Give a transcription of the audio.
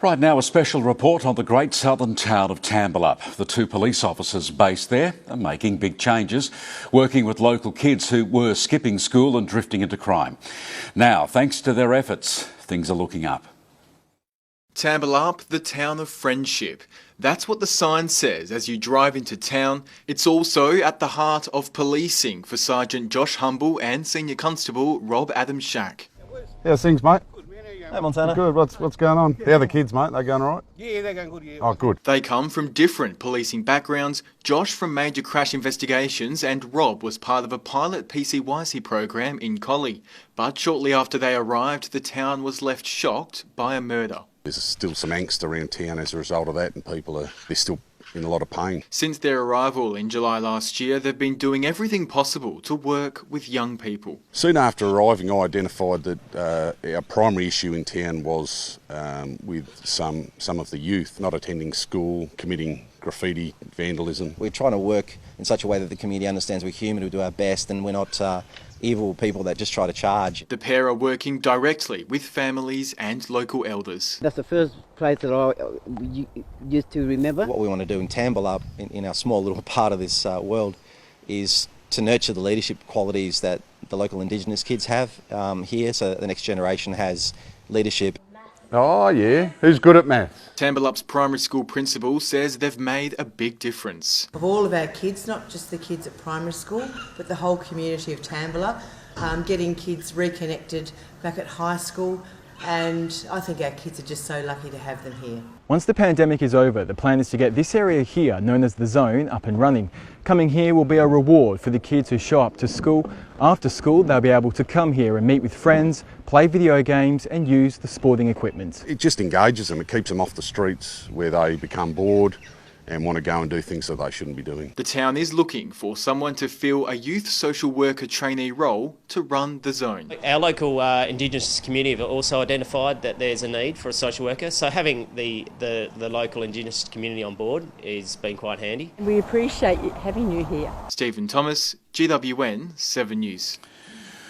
Right now, a special report on the great southern town of Tambellapp. The two police officers based there are making big changes, working with local kids who were skipping school and drifting into crime. Now, thanks to their efforts, things are looking up. Tambellapp, the town of friendship. That's what the sign says as you drive into town. It's also at the heart of policing for Sergeant Josh Humble and Senior Constable Rob ADAMCZYK. How's things, mate? Hey, Montana. Good. What's going on? How are the kids, mate? They going all right? Yeah, they're going good, yeah. Oh, good. They come from different policing backgrounds. Josh from Major Crash Investigations and Rob was part of a pilot PCYC program in Collie. But shortly after they arrived, the town was left shocked by a murder. There's still some angst around town as a result of that, and they're still in a lot of pain. Since their arrival in July last year, they've been doing everything possible to work with young people. Soon after arriving, I identified that our primary issue in town was with some of the youth not attending school, committing graffiti, vandalism. We're trying to work in such a way that the community understands we're human, we do our best, and we're not evil people that just try to charge. The pair are working directly with families and local elders. That's the first place that I used to remember. What we want to do in Tambellapp, in our small little part of this world, is to nurture the leadership qualities that the local Indigenous kids have here, so that the next generation has leadership. Oh, yeah. Who's good at maths? Tambellapp's primary school principal says they've made a big difference. Of all of our kids, not just the kids at primary school, but the whole community of Tambellapp, getting kids reconnected back at high school, and I think our kids are just so lucky to have them here. Once the pandemic is over, the plan is to get this area here, known as the Zone, up and running. Coming here will be a reward for the kids who show up to school. After school, they'll be able to come here and meet with friends, play video games and use the sporting equipment. It just engages them, it keeps them off the streets where they become bored and want to go and do things that they shouldn't be doing. The town is looking for someone to fill a youth social worker trainee role to run the Zone. Our local Indigenous community have also identified that there's a need for a social worker, so having the local Indigenous community on board has been quite handy. We appreciate having you here. Stephen Thomas, GWN 7 News.